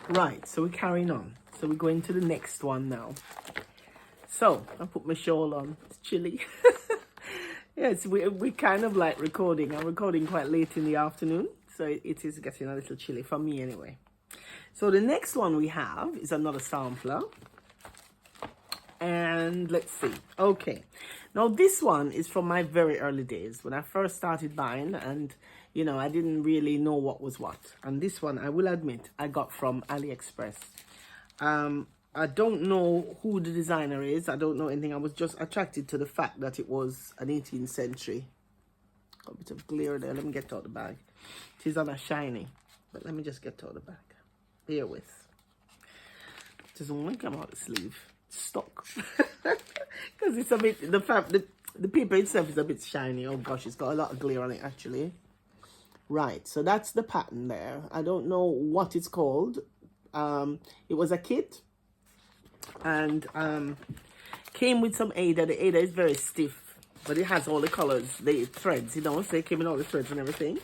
Right, so we're carrying on. So we're going to the next one now. So I put my shawl on. It's chilly. Yes, we kind of like recording. I'm recording quite late in the afternoon, so it is getting a little chilly for me anyway. So the next one we have is another sampler. And let's see. Okay, now this one is from my very early days when I first started buying, and you know, I didn't really know what was what. And this one, I will admit, I got from AliExpress. I don't know who the designer is. I don't know anything. I was just attracted to the fact that it was an 18th century. A bit of glare there. Let me get out the bag. It is on a shiny, but let me just get out the bag. Bear with. It doesn't want to come out the sleeve. Stuck because it's a bit the paper itself is a bit shiny. Oh gosh, it's got a lot of glare on it actually. Right, so that's the pattern there. I don't know what it's called. It was a kit and came with some Ada. The Ada is very stiff, but it has all the colors, the threads, you know, so it came in all the threads and everything.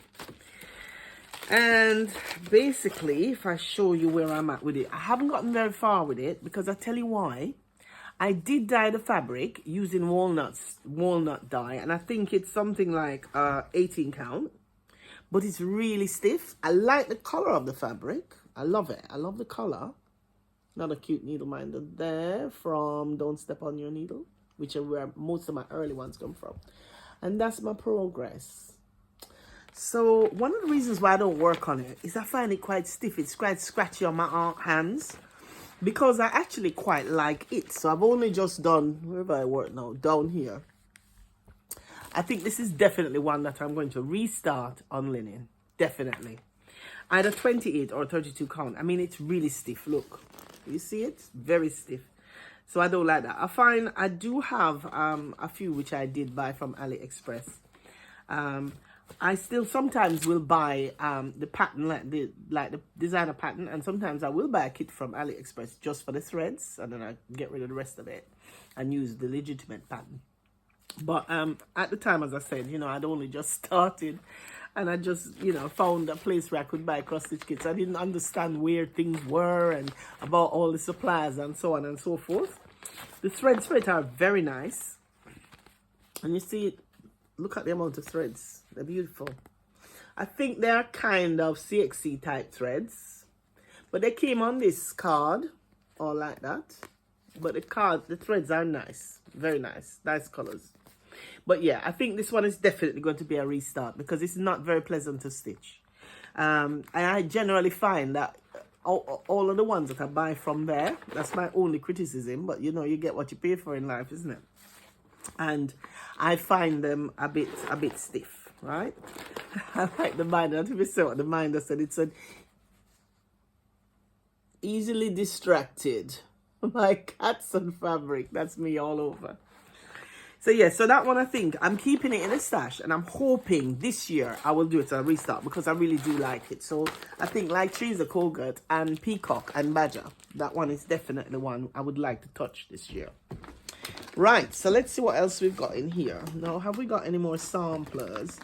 And basically, if I show you where I'm at with it, I haven't gotten very far with it because I tell you why. I did dye the fabric using walnut dye, and I think it's something like 18 count, but it's really stiff. I like the color of the fabric. I love it. I love the color. Another cute needle minder there from Don't Step on Your Needle, which is where most of my early ones come from. And that's my progress. So one of the reasons why I don't work on it is I find it quite stiff. It's quite scratchy on my hands because I actually quite like it. So I've only just done, wherever I work now, down here. I think this is definitely one that I'm going to restart on linen. Definitely. Either 28 or 32 count. I mean, it's really stiff. Look, you see it? Very stiff. So I don't like that. I find I do have a few which I did buy from AliExpress. I still sometimes will buy the pattern, like the designer pattern, and sometimes I will buy a kit from AliExpress just for the threads, and then I get rid of the rest of it and use the legitimate pattern. But at the time, as I said, you know, I'd only just started, and I just, you know, found a place where I could buy cross-stitch kits. I didn't understand where things were and about all the supplies and so on and so forth. The threads for it are very nice, and you see, look at the amount of threads. They're beautiful. I think they're kind of CXC type threads, but they came on this card, all like that. But the threads are nice, very nice, nice colors. But yeah, I think this one is definitely going to be a restart because it's not very pleasant to stitch. And I generally find that all of the ones that I buy from there, that's my only criticism, but you know, you get what you pay for in life, isn't it? And I find them a bit stiff, right? I like the binder. I don't know if you saw what the binder said. It said, easily distracted. Like cats on fabric. That's me all over. So yeah, so that one I think I'm keeping it in a stash, and I'm hoping this year I will do it a restart because I really do like it. So I think like Teresa Colgate and Peacock and Badger, that one is definitely the one I would like to touch this year. Right, so let's see what else we've got in here. Now, have we got any more samplers?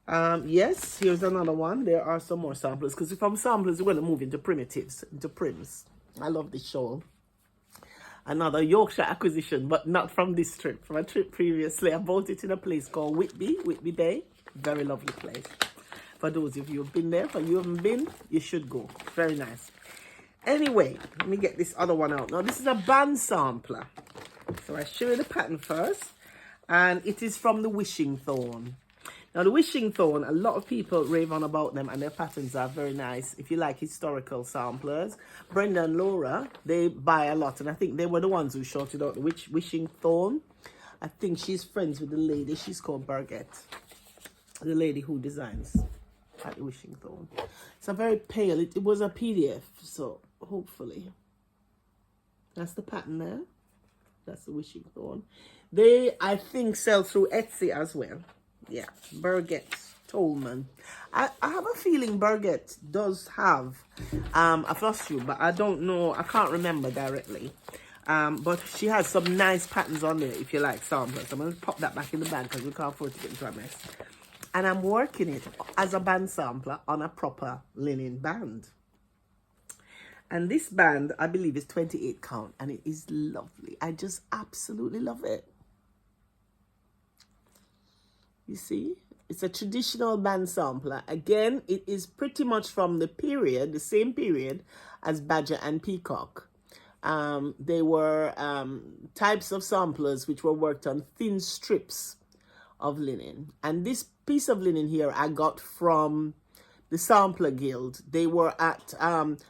Yes, here's another one. There are some more samplers because if I'm samplers, we're going to move into primitives, into prims. I love this shawl. Another Yorkshire acquisition, but not from this trip. From a trip previously, I bought it in a place called Whitby Bay. Very lovely place. For those of you who've been there, if you haven't been, you should go. Very nice. Anyway, let me get this other one out. Now, this is a band sampler. So I show you the pattern first, and it is from the Wishing Thorn. Now the Wishing Thorn, a lot of people rave on about them, and their patterns are very nice. If you like historical samplers, Brenda and Laura, they buy a lot, and I think they were the ones who shouted out the Wishing Thorn. I think she's friends with the lady, she's called Burgett, the lady who designs at the Wishing Thorn. It's a very pale, it was a PDF, so hopefully that's the pattern there. That's the Wishing Thorn. They, I think, sell through Etsy as well. Yeah, Burgett, Tolman. I have a feeling Burgett does have a Flosstube, but I don't know. I can't remember directly. But she has some nice patterns on there if you like samplers. I'm going to pop that back in the bag because we can't afford to get into a mess. And I'm working it as a band sampler on a proper linen band. And this band, I believe, is 28 count, and it is lovely. I just absolutely love it. You see? It's a traditional band sampler. Again, it is pretty much from the period, the same period as Badger and Peacock. They were types of samplers which were worked on thin strips of linen. And this piece of linen here I got from the Sampler Guild. They were at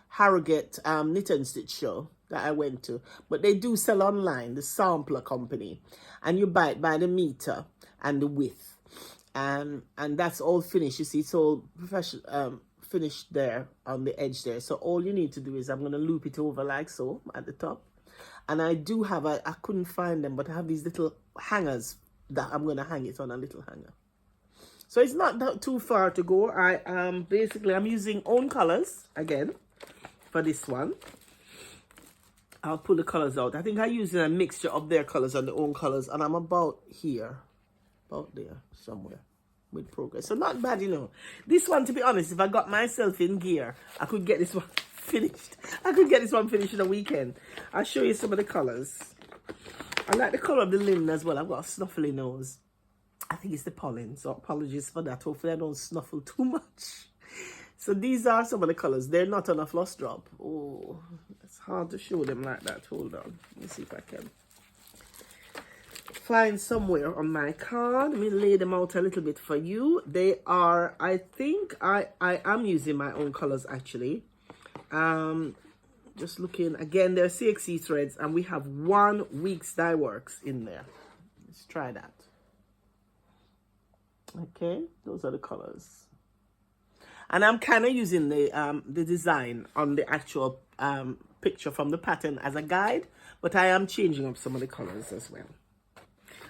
Harrogate Knit and Stitch show that I went to. But they do sell online, the Sampler Company. And you buy it by the meter and the width. And that's all finished. You see, it's all finished there on the edge there. So all you need to do is I'm going to loop it over like so at the top. And I do have, I couldn't find them, but I have these little hangers that I'm going to hang it on a little hanger. So it's not that too far to go. Basically, I'm using own colors again for this one. I'll pull the colors out. I think I'm using a mixture of their colors and their own colors. And I'm about here. About there somewhere with progress. So not bad, you know. This one, to be honest, if I got myself in gear, I could get this one finished. I could get this one finished in a weekend. I'll show you some of the colors. I like the color of the linen as well. I've got a snuffly nose. I think it's the pollen, so apologies for that. Hopefully I don't snuffle too much. So these are some of the colors. They're not on a floss drop. Oh, it's hard to show them like that. Hold on. Let me see if I can find somewhere on my card. Let me lay them out a little bit for you. They are, I think I am using my own colors actually. Just looking again, they're CXC threads, and we have 1 week's dye works in there. Let's try that. Okay, those are the colors, and I'm kind of using the design on the actual picture from the pattern as a guide, but I am changing up some of the colors as well.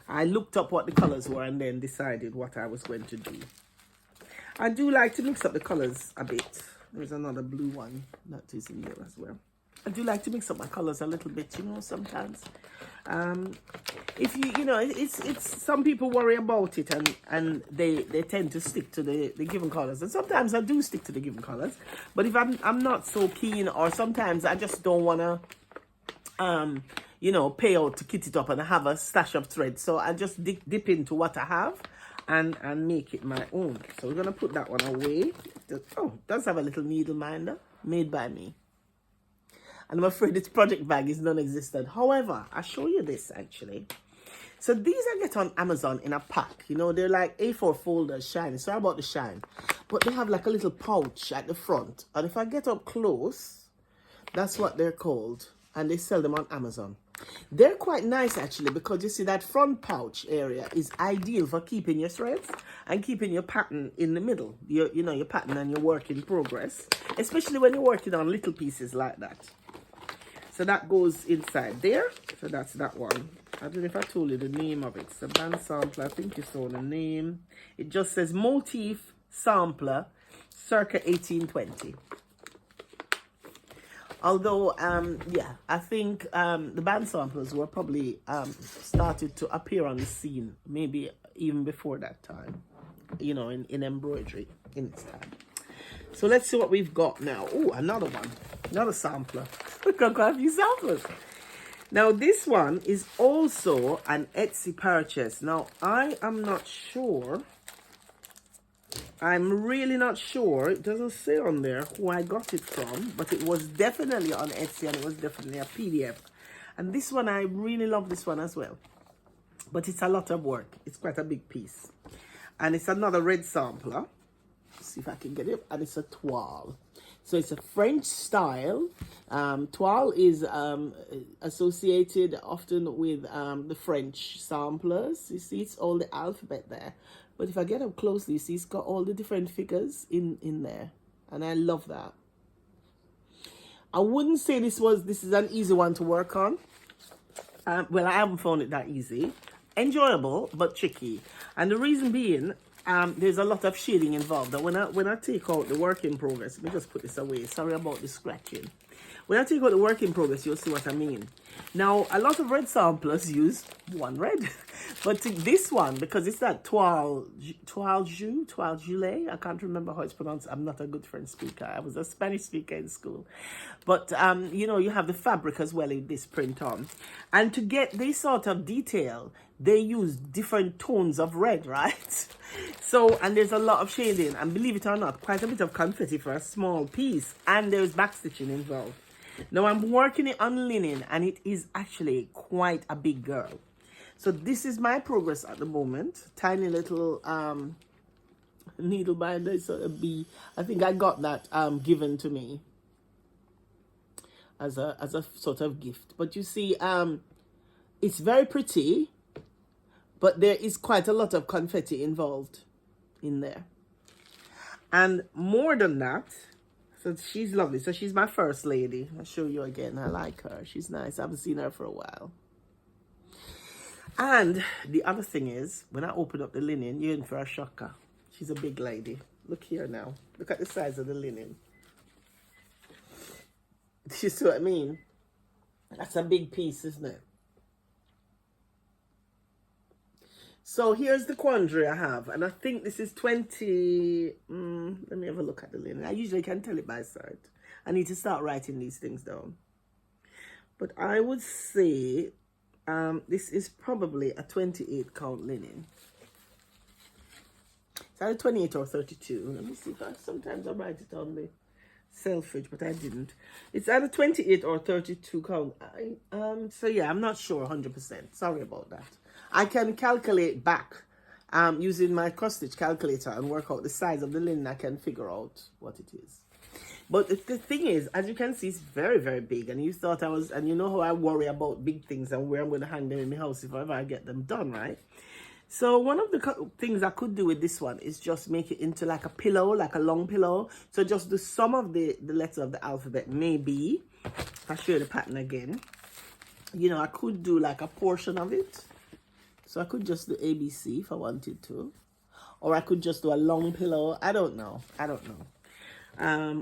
I looked up what the colors were and then decided what I was going to do. I do like to mix up the colors a bit. There's another blue one that is in there as well. I do like to mix up my colors a little bit, you know, sometimes. If you know, it's some people worry about it and they tend to stick to the given colors. And sometimes I do stick to the given colors. But if I'm not so keen, or sometimes I just don't want to, you know, pay out to kit it up and have a stash of thread. So I just dip into what I have and make it my own. So we're going to put that one away. Oh, it does have a little needle minder made by me. And I'm afraid its project bag is non-existent. However, I'll show you this actually. So these I get on Amazon in a pack. You know, they're like A4 folders, shiny. Sorry about the shine. But they have like a little pouch at the front. And if I get up close, that's what they're called. And they sell them on Amazon. They're quite nice actually, because you see that front pouch area is ideal for keeping your threads and keeping your pattern in the middle. You know, your pattern and your work in progress. Especially when you're working on little pieces like that. So that goes inside there. So that's that one. I don't know if I told you the name of it. It's a band sampler. I think you saw the name. It just says Motif Sampler circa 1820. Although, yeah, I think the band samplers were probably started to appear on the scene, maybe even before that time, you know, in embroidery in its time. So let's see what we've got now. Oh, another one, another sampler. We've got quite a few samplers. Now, this one is also an Etsy purchase. Now, I am not sure. I'm really not sure. It doesn't say on there who I got it from, but it was definitely on Etsy and it was definitely a PDF. And this one, I really love this one as well. But it's a lot of work. It's quite a big piece. And it's another red sampler. Let's see if I can get it. And it's a toile. So it's a French style. Toile is associated often with the French samplers. You see, it's all the alphabet there. But if I get up closely, you see, it's got all the different figures in there. And I love that. I wouldn't say this is an easy one to work on. Well, I haven't found it that easy. Enjoyable, but tricky. And the reason being, there's a lot of shading involved. That when I take out the work in progress, let me just put this away. Sorry about the scratching. When I take out the work in progress, you'll see what I mean. Now, a lot of red samplers use one red. But this one, because it's that toile gilet, I can't remember how it's pronounced. I'm not a good French speaker. I was a Spanish speaker in school. But, you know, you have the fabric as well in this print on. And to get this sort of detail, they use different tones of red, right? So, and there's a lot of shading. And believe it or not, quite a bit of confetti for a small piece. And there's backstitching involved. Now, I'm working it on linen, and it is actually quite a big girl. So this is my progress at the moment. Tiny little needle binder, sort of bee. I think I got that given to me as a sort of gift. But you see, it's very pretty, but there is quite a lot of confetti involved in there. And more than that, so she's lovely. So she's my first lady. I'll show you again. I like her. She's nice. I haven't seen her for a while. And the other thing is, when I open up the linen, you're in for a shocker. She's a big lady. Look here now. Look at the size of the linen. You see what I mean? That's a big piece, isn't it? So here's the quandary I have. And I think this is 20... let me have a look at the linen. I usually can tell it by sight. I need to start writing these things down. But I would say this is probably a 28 count linen. It's either 28 or 32. Let me see if sometimes I write it on the selfridge, but I didn't. It's either 28 or 32 count. So yeah, I'm not sure 100%. Sorry about that. I can calculate back using my cross stitch calculator and work out the size of the linen. I can figure out what it is. But the thing is, as you can see, it's very, very big. And you thought I was, and you know how I worry about big things and where I'm going to hang them in my house if ever I get them done, right? So one of the things I could do with this one is just make it into like a pillow, like a long pillow. So just do some of the letters of the alphabet, maybe. I'll show you the pattern again. You know, I could do like a portion of it. So I could just do ABC if I wanted to. Or I could just do a long pillow. I don't know.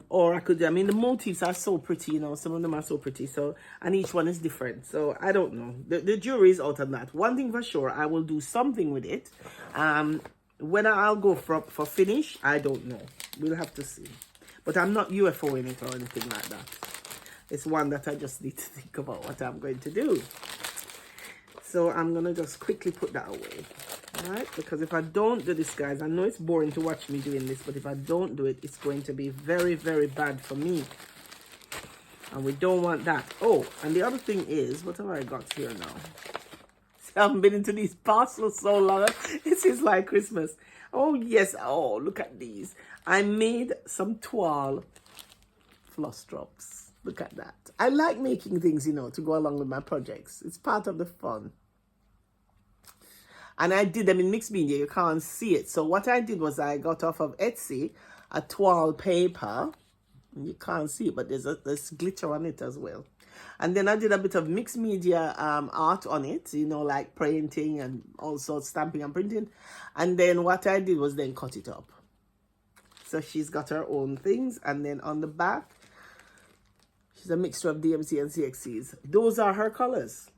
Or I could, I mean, the motifs are so pretty, you know, some of them are so pretty. So, and each one is different. So I don't know. The jury is out on that. One thing for sure, I will do something with it. Whether I'll go for finish, I don't know. We'll have to see. But I'm not UFOing it or anything like that. It's one that I just need to think about what I'm going to do. So I'm going to just quickly put that away. Right? Because if I don't do this, guys, I know it's boring to watch me doing this, but if I don't do it, it's going to be very, very bad for me. And we don't want that. Oh, and the other thing is, what have I got here now? See, I haven't been into these parcels so long. This is like Christmas. Oh, yes. Oh, look at these. I made some toile floss drops. Look at that. I like making things, you know, to go along with my projects. It's part of the fun. And I did them in mixed media. You can't see it. So what I did was I got off of Etsy a toile paper. You can't see it, but there's glitter on it as well. And then I did a bit of mixed media art on it, you know, like printing and also stamping and printing. And then what I did was then cut it up. So she's got her own things. And then on the back, she's a mixture of DMC and CXCs. Those are her colors.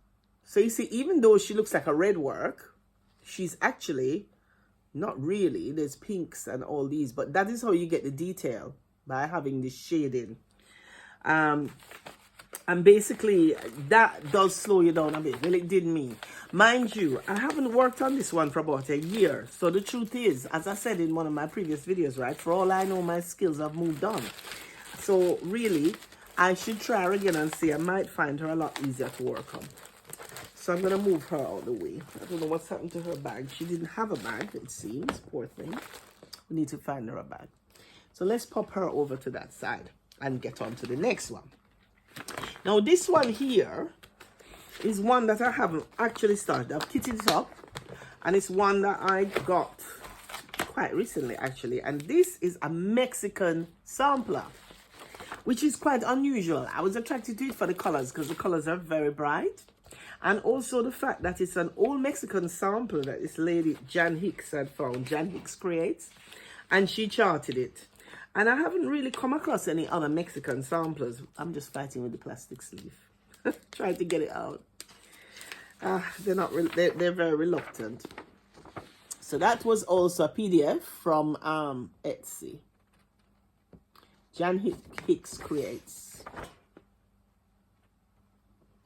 So you see, even though she looks like a red work, she's actually not really. There's pinks and all these, but that is how you get the detail, by having this shading. And basically that does slow you down a bit. Well, it did me. Mind you, I haven't worked on this one for about a year. So the truth is, as I said in one of my previous videos, right, for all I know, my skills have moved on. So really, I should try her again and see. I might find her a lot easier to work on. So I'm going to move her out of the way. I don't know what's happened to her bag. She didn't have a bag, it seems. Poor thing. We need to find her a bag. So let's pop her over to that side and get on to the next one. Now, this one here is one that I haven't actually started. I've kitted it up. And it's one that I got quite recently, actually. And this is a Mexican sampler, which is quite unusual. I was attracted to it for the colors because the colors are very bright. And also the fact that it's an old Mexican sampler that this lady, Jan Hicks, had found. Jan Hicks Creates. And she charted it. And I haven't really come across any other Mexican samplers. I'm just fighting with the plastic sleeve. Trying to get it out. They're very reluctant. So that was also a PDF from Etsy. Jan Hicks Creates.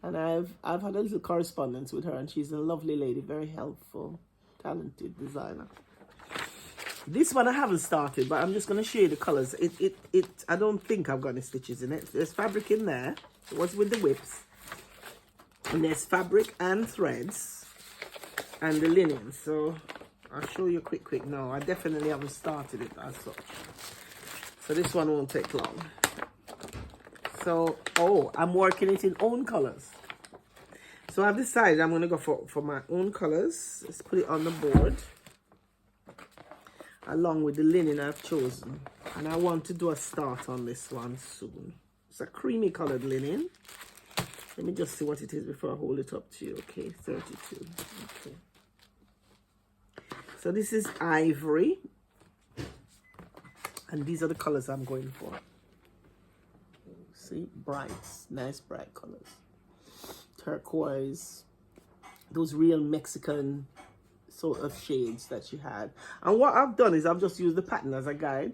And I've had a little correspondence with her, and she's a lovely lady, very helpful, talented designer. This one I haven't started, but I'm just going to show you the colors. I don't think I've got any stitches in it. There's fabric in there. It was with the whips. And there's fabric and threads and the linen. So I'll show you quick now. I definitely haven't started it as such. So this one won't take long. So, I'm working it in own colors. So I've decided I'm going to go for my own colors. Let's put it on the board. Along with the linen I've chosen. And I want to do a start on this one soon. It's a creamy colored linen. Let me just see what it is before I hold it up to you. Okay, 32. Okay. So this is ivory. And these are the colors I'm going for. See, brights, nice bright colors. Turquoise. Those real Mexican sort of shades that she had. And what I've done is I've just used the pattern as a guide.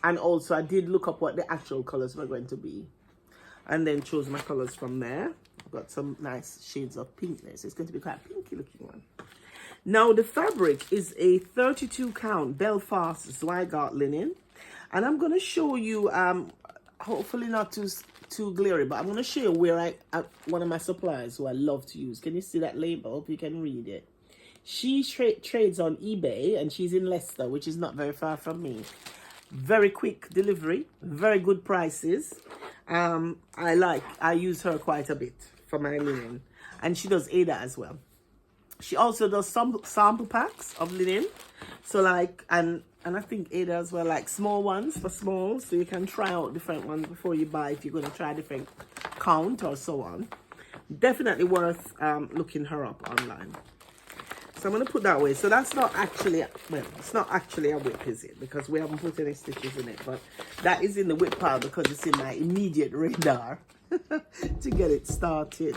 And also I did look up what the actual colors were going to be. And then chose my colors from there. I've got some nice shades of pinkness. It's going to be quite a pinky looking one. Now the fabric is a 32 count Belfast Zweigart linen. And I'm going to show you, hopefully not too glary, but I'm going to show you where one of my suppliers who I love to use. Can you see that label? Hope you can read it. She trades on eBay, and she's in Leicester, which is not very far from me. Very quick delivery, very good prices. I use her quite a bit for my linen, and she does Ada as well. She also does some sample packs of linen, so like and I think Ada as well, like small ones for small, so you can try out different ones before you buy if you're going to try different count or so on. Definitely worth looking her up online. So I'm going to put that away. So that's not actually, well, it's not actually a whip, is it? Because we haven't put any stitches in it. But that is in the whip pile because it's in my immediate radar to get it started.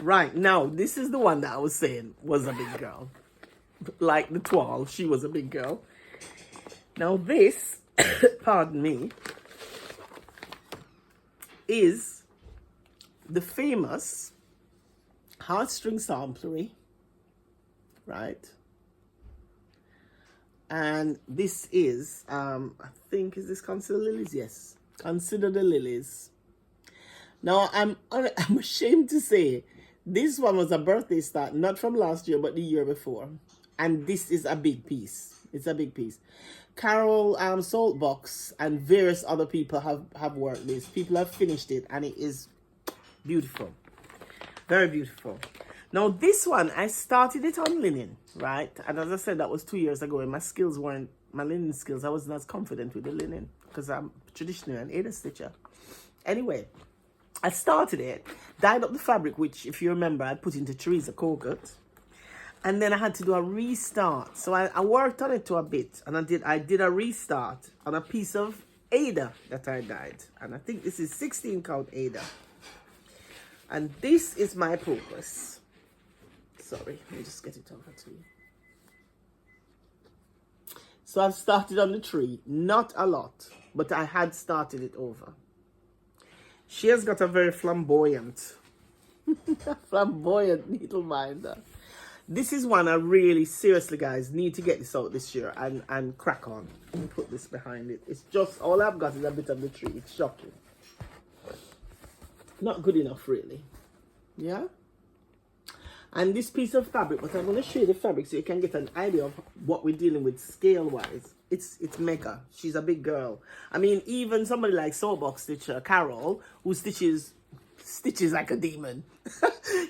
Right, now, this is the one that I was saying was a big girl. Like the toile, she was a big girl. Now this, pardon me, is the famous heartstring samplery. Right, and this is I think, is this Consider Lilies? Yes, Consider the Lilies. Now I'm ashamed to say this one was a birthday start, not from last year but the year before, and this is a big piece. It's a big piece. Carol Saltbox and various other people have worked this. People have finished it, and it is beautiful, very beautiful. Now this one, I started it on linen, right? And as I said, that was 2 years ago, and my linen skills, I wasn't as confident with the linen because I'm traditionally an Ada stitcher. Anyway, I started it, dyed up the fabric, which if you remember, I put into Teresa Cogut. And then I had to do a restart. So I worked on it to a bit, and I did a restart on a piece of Ada that I dyed. And I think this is 16 count Ada. And this is my progress. Sorry, let me just get it over to you. So I've started on the tree, not a lot, but I had started it over. She has got a very flamboyant needle minder. This is one I really, seriously guys, need to get this out this year and crack on and put this behind it. It's just, all I've got is a bit of the tree. It's shocking. Not good enough really. Yeah? And this piece of fabric, but I'm going to show you the fabric so you can get an idea of what we're dealing with scale-wise. It's mega. She's a big girl. I mean, even somebody like Soulbox Stitcher, Carol, who stitches like a demon.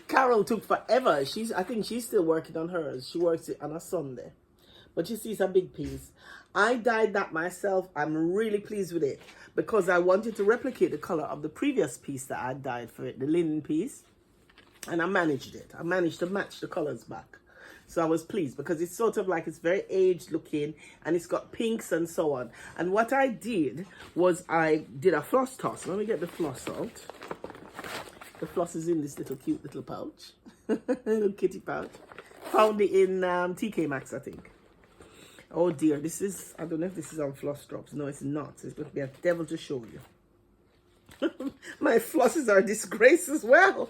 Carol took forever. I think she's still working on hers. She works it on a Sunday. But you see, it's a big piece. I dyed that myself. I'm really pleased with it because I wanted to replicate the color of the previous piece that I dyed for it, the linen piece. And I managed it. I managed to match the colors back. So I was pleased because it's sort of like it's very aged looking and it's got pinks and so on. And what I did was I did a floss toss. Let me get the floss out. The floss is in this little cute little pouch. Little kitty pouch. Found it in TK Maxx, I think. Oh dear, this is, I don't know if this is on floss drops. No, it's not. It's going to be a devil to show you. My flosses are a disgrace as well.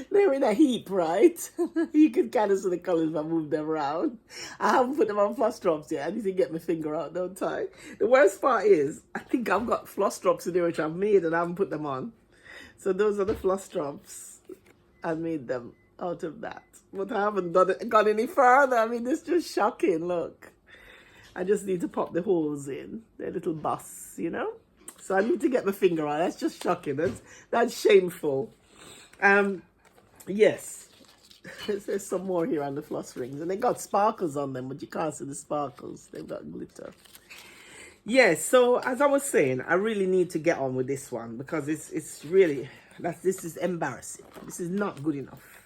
They're in a heap, right? You can kind of see the colors if I move them around. I haven't put them on floss drops yet. I need to get my finger out, don't I? The worst part is, I think I've got floss drops in there which I've made and I haven't put them on. So those are the floss drops. I made them out of that. But I haven't gone any further. I mean, it's just shocking, look. I just need to pop the holes in. They're little busts, you know? So I need to get my finger on. That's just shocking. That's shameful. Yes. There's some more here on the floss rings. And they got sparkles on them, but you can't see the sparkles. They've got glitter. Yes, so as I was saying, I really need to get on with this one because it's really, this is embarrassing. This is not good enough.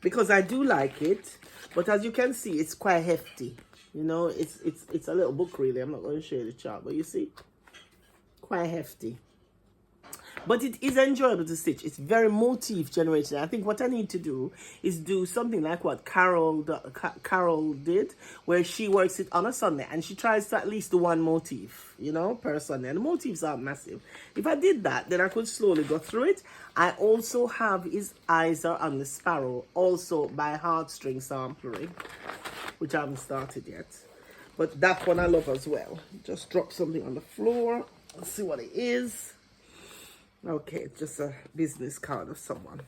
Because I do like it, but as you can see, it's quite hefty. You know, it's a little book really. I'm not going to show you the chart, but you see? Quite hefty, but it is enjoyable to stitch. It's very motif generated. I think what I need to do is do something like what Carol did, where she works it on a Sunday and she tries to at least do one motif, you know, per Sunday, and the motifs aren't massive. If I did that, then I could slowly go through it. I also have His Eyes Are on the Sparrow, also by Heartstring Samplery, which I haven't started yet, but that one I love as well. Just drop something on the floor. Let's see what it is. Okay, it's just a business card of someone.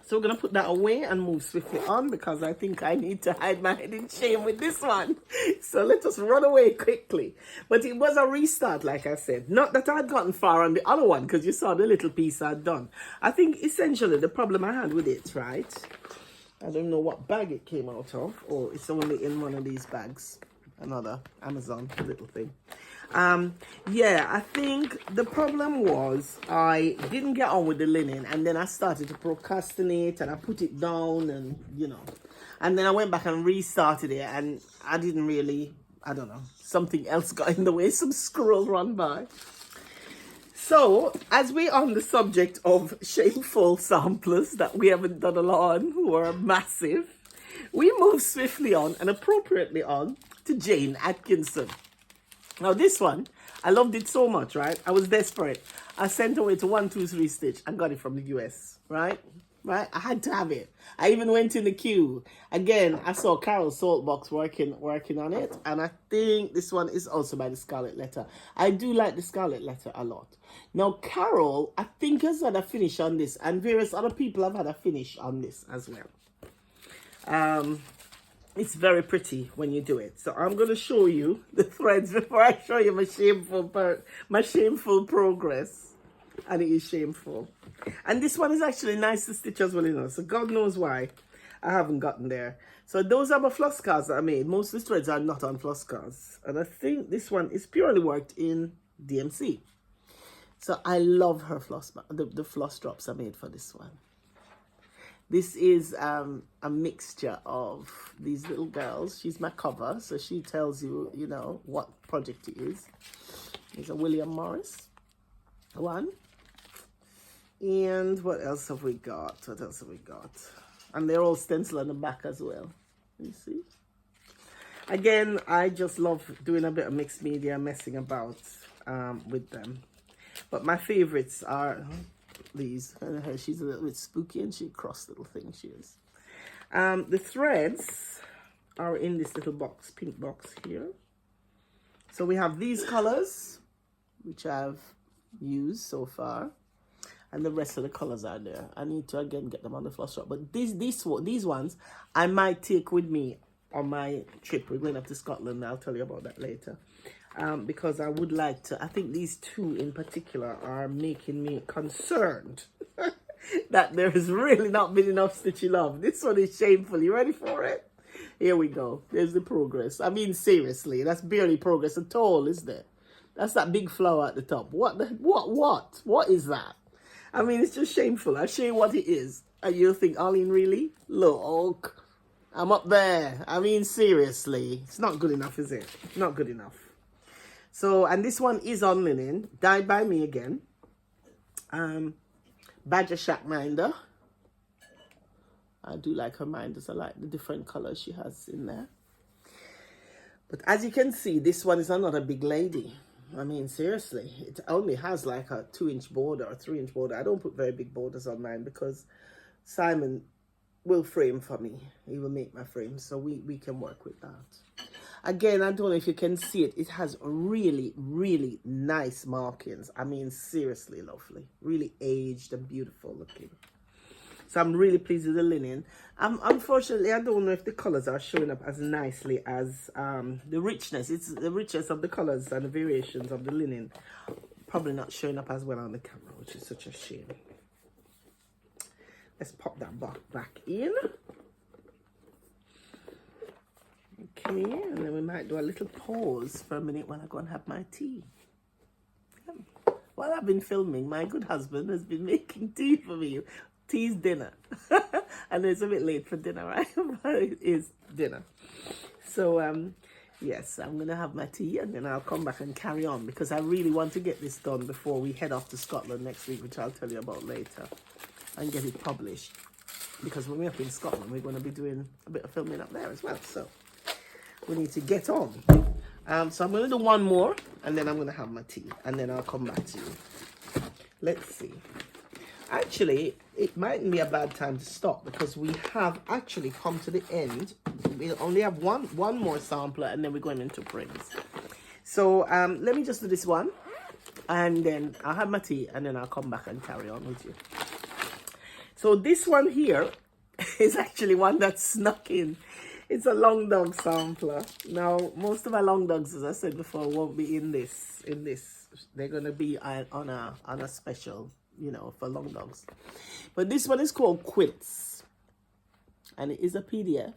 So we're going to put that away and move swiftly on because I think I need to hide my head in shame with this one. So let us run away quickly. But it was a restart, like I said. Not that I'd gotten far on the other one because you saw the little piece I'd done. I think essentially the problem I had with it, right? I don't know what bag it came out of. Oh, it's only in one of these bags. Another Amazon little thing. Yeah, I think the problem was I didn't get on with the linen and then I started to procrastinate and I put it down and, you know, and then I went back and restarted it and I didn't really, I don't know, something else got in the way, some squirrel run by. So, as we're on the subject of shameful samplers that we haven't done a lot on, who are massive, we move swiftly on and appropriately on to Jane Atkinson. Now this one, I loved it so much, right? I was desperate. I sent away to 123 Stitch and got it from the US, right? I had to have it. I even went in the queue. Again, I saw Carol Saltbox working on it. And I think this one is also by the Scarlet Letter. I do like the Scarlet Letter a lot. Now, Carol, I think has had a finish on this. And various other people have had a finish on this as well. It's very pretty when you do it. So I'm going to show you the threads before I show you my shameful progress. And it is shameful. And this one is actually nice to stitch as well, you know. So God knows why I haven't gotten there. So those are my floss cards that I made. Most of the threads are not on floss cards. And I think this one is purely worked in DMC. So I love her floss, the floss drops I made for this one. This is a mixture of these little girls. She's my cover, so she tells you, you know, what project it is. There's a William Morris one. And what else have we got? What else have we got? And they're all stenciled on the back as well. You see? Again, I just love doing a bit of mixed media, messing about with them. But my favorites are these. She's a little bit spooky and she crossed little thing she is. The threads are in this little box, pink box here. So we have these colors, which I've used so far. And the rest of the colors are there. I need to again get them on the floss drop. But these ones I might take with me on my trip. We're going up to Scotland. I'll tell you about that later. Because I would like to. I think these two in particular are making me concerned that there has really not been enough stitchy love. This one is shameful. You ready for it? Here we go. There's the progress. I mean, seriously, that's barely progress at all, isn't it? That's that big flower at the top. What is that? I mean, it's just shameful. I'll show you what it is. And you'll think, Arlene, really? Look. I'm up there. I mean, seriously. It's not good enough, is it? Not good enough. So, and this one is on linen. Dyed by me again. Badger Shack Minder. I do like her minders. I like the different colors she has in there. But as you can see, this one is another big lady. I mean, seriously, it only has like a 2-inch border or 3-inch border. I don't put very big borders on mine because Simon will frame for me. He will make my frame, so we can work with that. Again, I don't know if you can see it. It has really, really nice markings. I mean, seriously lovely. Really aged and beautiful looking. So I'm really pleased with the linen. Unfortunately, I don't know if the colors are showing up as nicely as the richness. It's the richness of the colors and the variations of the linen. Probably not showing up as well on the camera, which is such a shame. Let's pop that back in. Okay, and then we might do a little pause for a minute while I go and have my tea. While I've been filming, my good husband has been making tea for me. Tea's dinner. And it's a bit late for dinner, right? But it is dinner. So, yes, I'm going to have my tea and then I'll come back and carry on because I really want to get this done before we head off to Scotland next week, which I'll tell you about later, and get it published. Because when we're up in Scotland, we're going to be doing a bit of filming up there as well. So, we need to get on. So I'm going to do one more and then I'm going to have my tea and then I'll come back to you. Let's see. Actually, it mightn't be a bad time to stop because we have actually come to the end. We only have one more sampler and then we're going into frames. So let me just do this one and then I'll have my tea and then I'll come back and carry on with you. So this one here is actually one that snuck in. It's a long dog sampler. Now, most of our long dogs, as I said before, won't be in this. They're going to be on a special, you know, for long dogs. But this one is called Quilts. And it is a PDF.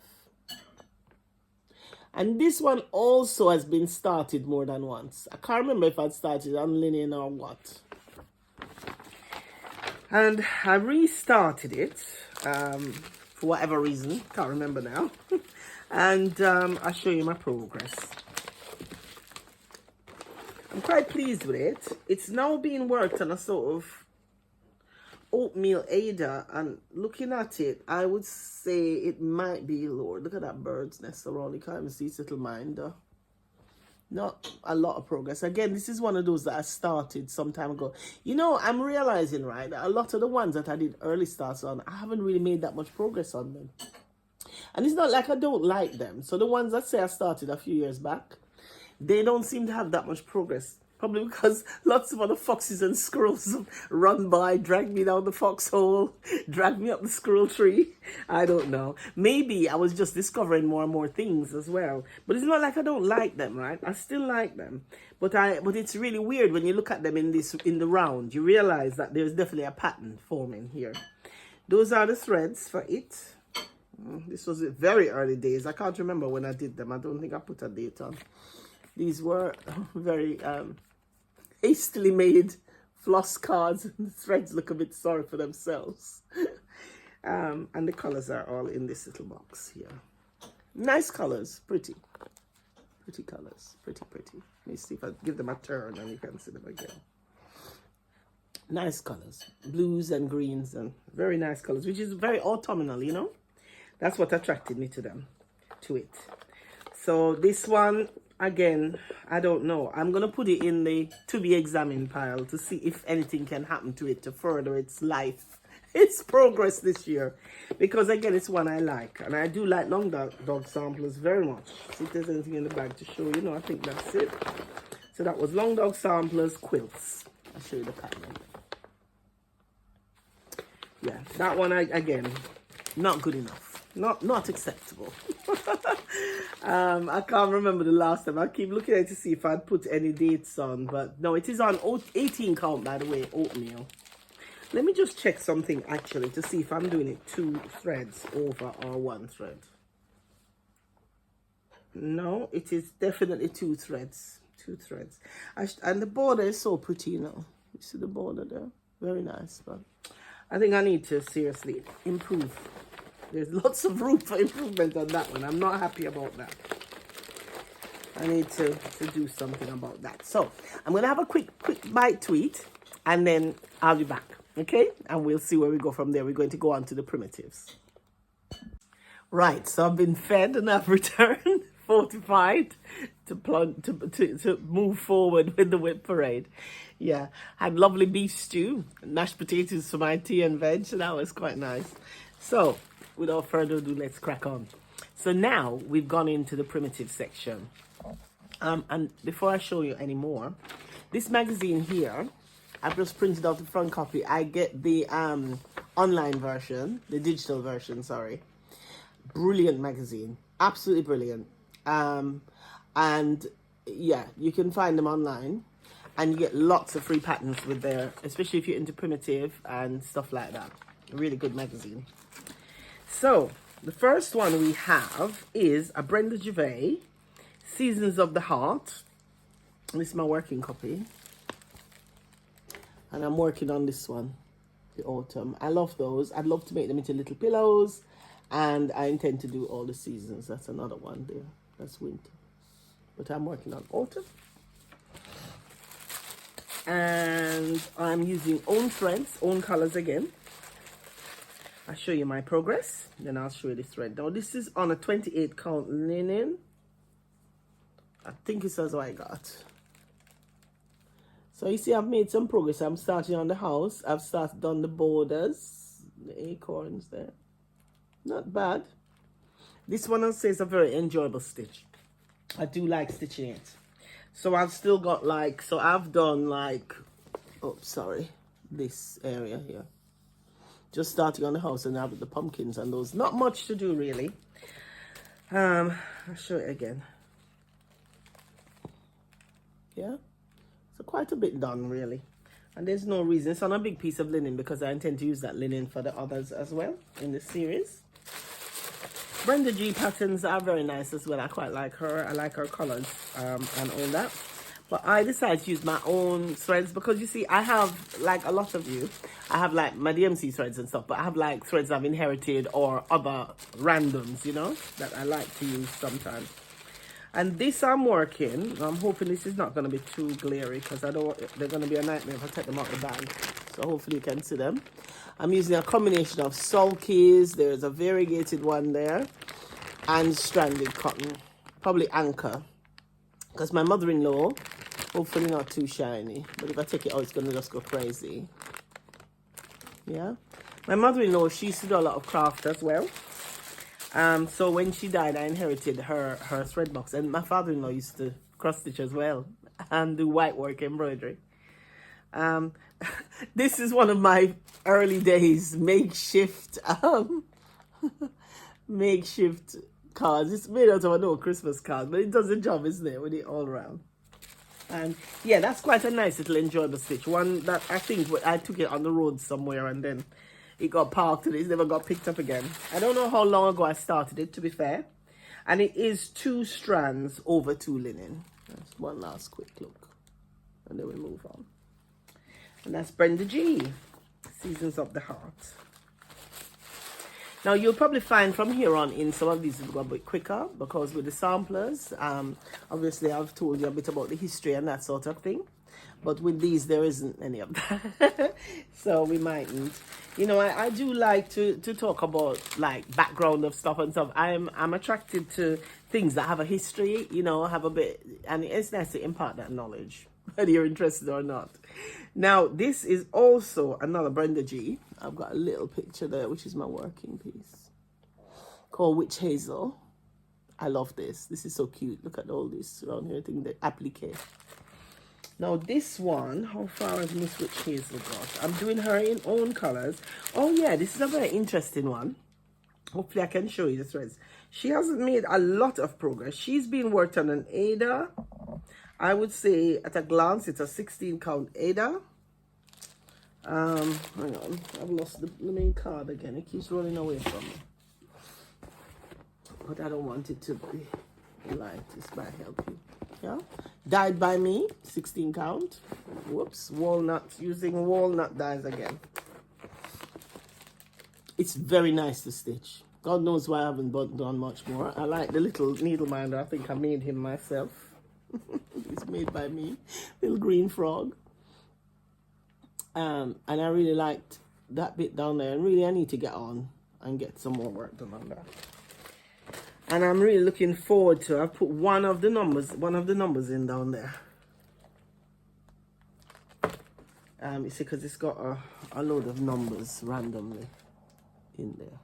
And this one also has been started more than once. I can't remember if I'd started on linen or what. And I restarted it for whatever reason. Can't remember now. And I'll show you my progress. I'm quite pleased with it. It's now being worked on a sort of oatmeal Ada, and looking at it, I would say it might be, Lord, look at that bird's nest around. You can't even see its little minder. Not a lot of progress. Again, this is one of those that I started some time ago. You know, I'm realizing, right, that a lot of the ones that I did early starts on, I haven't really made that much progress on them. And it's not like I don't like them. So the ones that say I started a few years back, they don't seem to have that much progress. Probably because lots of other foxes and squirrels run by, drag me down the foxhole, drag me up the squirrel tree. I don't know. Maybe I was just discovering more and more things as well. But it's not like I don't like them, right? I still like them. But it's really weird when you look at them in the round. You realize that there's definitely a pattern forming here. Those are the threads for it. This was very early days. I can't remember when I did them. I don't think I put a date on. These were very hastily made floss cards, and the threads look a bit sorry for themselves. And the colors are all in this little box here. Nice colors, pretty colors, pretty. Let me see if I give them a turn and you can see them again. Nice colors, blues and greens, and very nice colors, which is very autumnal, you know. That's what attracted me to it. So this one, again, I don't know. I'm going to put it in the to be examined pile to see if anything can happen to it to further its life, its progress this year. Because, again, it's one I like. And I do like long dog samplers very much. See if there's anything in the bag to show you. No, I think that's it. So that was long dog samplers, quilts. I'll show you the pattern. Yeah, that one, again, not good enough. Not acceptable. I can't remember the last time. I keep looking at it to see if I'd put any dates on, but no, it is on 18 count, by the way, oatmeal. Let me just check something actually to see if I'm doing it 2 threads over or 1 thread. No, it is definitely 2 threads. 2 threads. And the border is so pretty, you know. You see the border there? Very nice, but I think I need to seriously improve There's lots of room for improvement on that one. I'm not happy about that. I need to do something about that. So I'm going to have a quick bite to eat, and then I'll be back. Okay? And we'll see where we go from there. We're going to go on to the primitives. Right, so I've been fed and I've returned fortified to move forward with the WIP Parade. Yeah, had lovely beef stew, mashed potatoes for my tea and veg, so that was quite nice. So, without further ado, let's crack on. So now we've gone into the primitive section. And before I show you any more, this magazine here, I've just printed out the front copy. I get the online version, the digital version, sorry. Brilliant magazine, absolutely brilliant. And yeah, you can find them online, and you get lots of free patterns with there, especially if you're into primitive and stuff like that. A really good magazine. So the first one we have is a Brenda Gervais, Seasons of the Heart. This is my working copy, and I'm working on this one, the autumn. I love those. I'd love to make them into little pillows, and I intend to do all the seasons. That's another one there. That's winter, but I'm working on autumn. And I'm using own threads, own colors again. I'll show you my progress, then I'll show you this thread. Now this is on a 28 count linen. I think it says what I got. So you see I've made some progress. I'm starting on the house. I've started on the borders, the acorns there. Not bad. This one I'll say is a very enjoyable stitch. I do like stitching it. So I've still got like, so I've done like, oh sorry, this area here. Just starting on the house, and now with the pumpkins and those. Not much to do really. I'll show it again. Yeah, so quite a bit done really. And there's no reason. It's on a big piece of linen because I intend to use that linen for the others as well in this series. Brenda G patterns are very nice as well. I quite like her. I like her colors and all that. But I decided to use my own threads because you see, I have, like a lot of you, I have like my DMC threads and stuff, but I have like threads I've inherited or other randoms, you know, that I like to use sometimes. And this I'm working. I'm hoping this is not going to be too glary because I don't. They're going to be a nightmare if I take them out the bag. So hopefully you can see them. I'm using a combination of sulkies. There's a variegated one there, and stranded cotton, probably anchor, because my mother-in-law, hopefully not too shiny, but if I take it out, it's going to just go crazy. Yeah, my mother-in-law, she used to do a lot of craft as well. So when she died, I inherited her thread box, and my father-in-law used to cross stitch as well and do white work embroidery. This is one of my early days makeshift makeshift cards. It's made out of an old Christmas card, but it does the job, isn't it, with it all around. And yeah, that's quite a nice little enjoyable stitch. One that I think I took it on the road somewhere and then it got parked and it never got picked up again. I don't know how long ago I started it, to be fair. And it is 2 strands over 2 linen. That's one last quick look. And then we move on. And that's Brenda G, Seasons of the Heart. Now you'll probably find from here on in some of these will go a bit quicker because with the samplers, obviously I've told you a bit about the history and that sort of thing. But with these, there isn't any of that. So we mightn't. You know, I do like to talk about like background of stuff and stuff. I'm attracted to things that have a history, you know, have a bit, and it's nice to impart that knowledge, whether you're interested or not. Now, this is also another Brenda G. I've got a little picture there, which is my working piece, called Witch Hazel. I love this. This is so cute. Look at all this around here, I think the applique. Now this one, how far has Miss Witch Hazel got? I'm doing her in own colors. Oh yeah, this is a very interesting one. Hopefully I can show you the threads. She hasn't made a lot of progress. She's been worked on an Ada. I would say at a glance, it's a 16 count Ada. Hang on, I've lost the main card again. It keeps running away from me. But I don't want it to be light. This might help you. Yeah, dyed by me, 16 count. Whoops, walnut, using walnut dyes again. It's very nice to stitch. God knows why I haven't done much more. I like the little needle minder. I think I made him myself. It's made by me. Little green frog. And I really liked that bit down there. And really I need to get on and get some more work done on that. And I'm really looking forward to, I've put one of the numbers in down there. You see, because it's got a load of numbers randomly in there.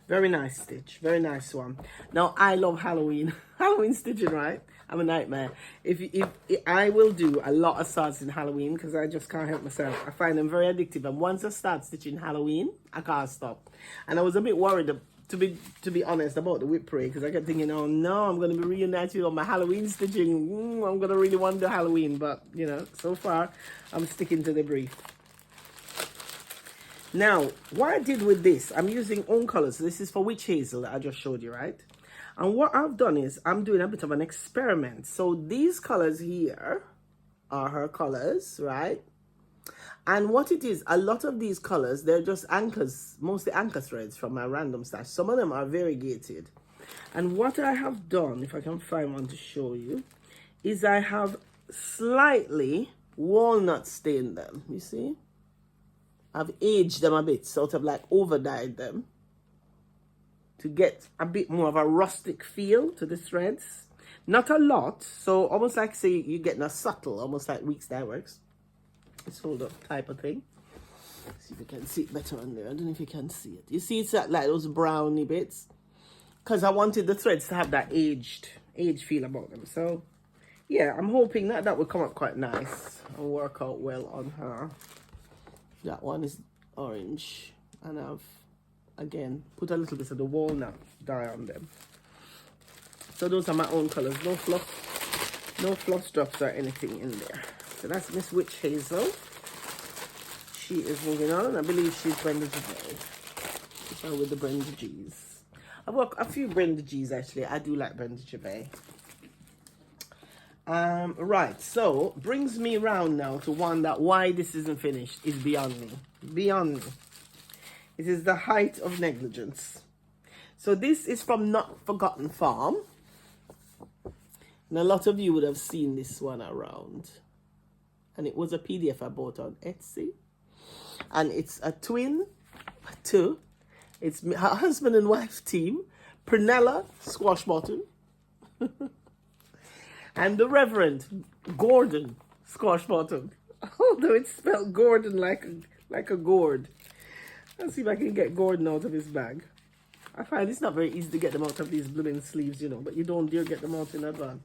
Very nice stitch, very nice one. Now I love Halloween. Halloween stitching, right? I'm a nightmare. If I will do a lot of starts in Halloween because I just can't help myself. I find them very addictive, and once I start stitching Halloween, I can't stop. And I was a bit worried, to be honest, about the WIP Parade, because I kept thinking, oh no, I'm going to be reunited on my Halloween stitching. I'm going to really want to do Halloween, but you know, so far I'm sticking to the brief. Now, what I did with this, I'm using own colors. So this is for Witch Hazel that I just showed you, right? And what I've done is I'm doing a bit of an experiment. So these colors here are her colors, right? And what it is, a lot of these colors, they're just anchors, mostly anchor threads from my random stash. Some of them are variegated. And what I have done, if I can find one to show you, is I have slightly walnut stained them, you see? I've aged them a bit, sort of like over dyed them to get a bit more of a rustic feel to the threads. Not a lot, so almost like, say, you're getting a subtle, almost like Weeks Dye Works. It's hold up type of thing. See if you can see it better on there. I don't know if you can see it. You see it's like those browny bits? Because I wanted the threads to have that aged feel about them. So, yeah, I'm hoping that that will come up quite nice and work out well on her. That one is orange, and I've again put a little bit of the walnut dye on them. So those are my own colors. No floss drops or anything in there. So that's Miss Witch Hazel. She is moving on. I believe she's Brenda Gervais. She's with the Brenda G's. I've got a few Brenda G's actually. I do like Brenda Gervais. Right, so brings me around now to one that why this isn't finished is beyond me. Beyond me. It is the height of negligence. So this is from Not Forgotten Farm. And a lot of you would have seen this one around. And it was a PDF I bought on Etsy. And it's a twin, two. It's her husband and wife team. Prunella Squash Bottom. And the Reverend Gordon Squash Bottom. Although it's spelled Gordon like a gourd. Let's see if I can get Gordon out of his bag. I find it's not very easy to get them out of these blooming sleeves, you know, but you don't dare get them out in advance.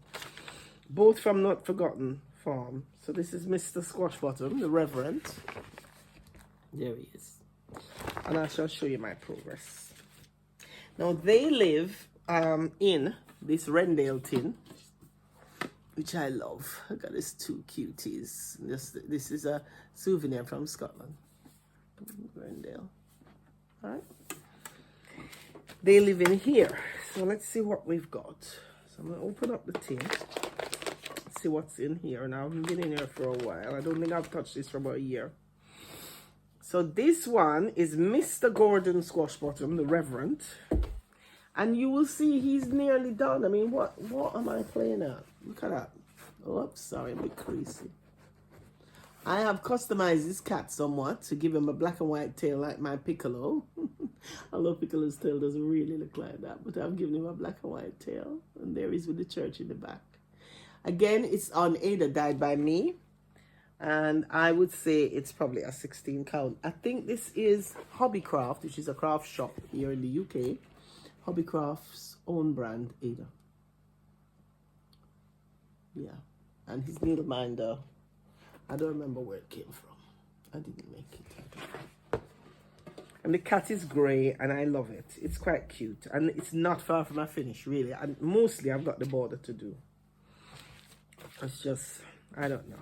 Both from Not Forgotten Farm. So this is Mr. Squash Bottom, the Reverend. There he is. And I shall show you my progress. Now they live in this Rendale tin, which I love. I got these two cuties. This is a souvenir from Scotland. Rendale. All right. They live in here. So let's see what we've got. So I'm going to open up the tin. See what's in here. Now I've been in here for a while. I don't think I've touched this for about a year. So this one is Mr. Gordon Squash Bottom, the Reverend. And you will see he's nearly done. I mean, what am I playing at? Look at that. Oops, sorry, a bit creasy. I have customized this cat somewhat to give him a black and white tail like my Piccolo. Although Piccolo's tail doesn't really look like that. But I've given him a black and white tail. And there he's with the church in the back. Again, it's on Ada Dyed by me. And I would say it's probably a 16 count. I think this is Hobbycraft, which is a craft shop here in the UK. Hobbycraft's own brand, Ada. Yeah. And his needle minder, I don't remember where it came from. I didn't make it. And the cat is grey, and I love it. It's quite cute. And it's not far from a finish, really. And mostly I've got the border to do. It's just, I don't know.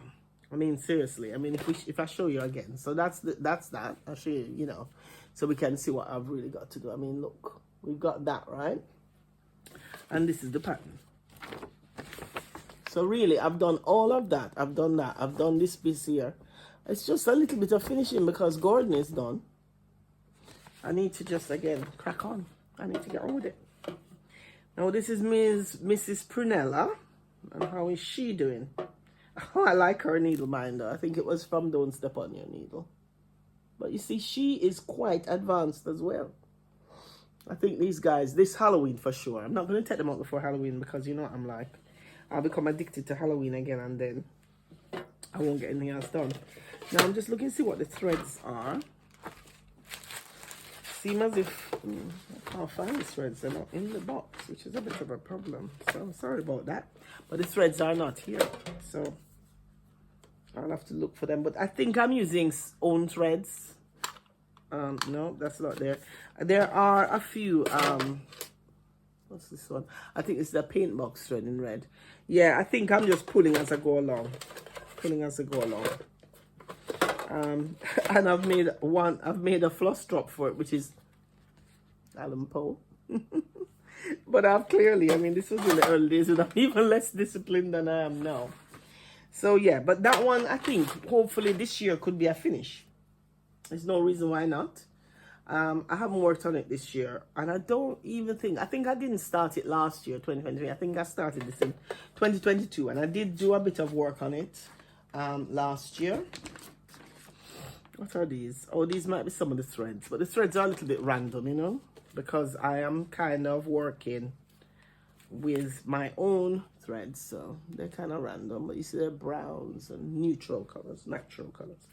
I mean, seriously. I mean, if I show you again. So that's that. I'll show you, you know, so we can see what I've really got to do. I mean, look. We've got that, right? And this is the pattern. So really, I've done all of that. I've done that. I've done this piece here. It's just a little bit of finishing because Gordon is done. I need to just, again, crack on. I need to get on with it. Now, this is Mrs. Prunella. And how is she doing? Oh, I like her needle minder. I think it was from Don't Step on Your Needle. But you see, she is quite advanced as well. I think these guys, this Halloween for sure. I'm not going to take them out before Halloween because you know what I'm like. I'll become addicted to Halloween again and then I won't get anything else done. Now I'm just looking to see what the threads are. Seem as if I can't find the threads. They're not in the box, which is a bit of a problem. So I'm sorry about that. But the threads are not here. So I'll have to look for them. But I think I'm using own threads. No, that's not there. There are a few. What's this one? I think it's the paint box thread in red. Yeah, I think I'm just pulling as I go along. Pulling as I go along. And I've made a floss drop for it, which is Allen Poe. But I've clearly, I mean, this was in the early days and I'm even less disciplined than I am now. So yeah, but that one, I think, hopefully this year could be a finish. There's no reason why not. I haven't worked on it this year. And I don't even think, I think I didn't start it last year, 2023. I think I started this in 2022. And I did do a bit of work on it last year. What are these? Oh, these might be some of the threads. But the threads are a little bit random, you know. Because I am kind of working with my own threads. So they're kind of random. But you see they're browns and neutral colors, natural colors.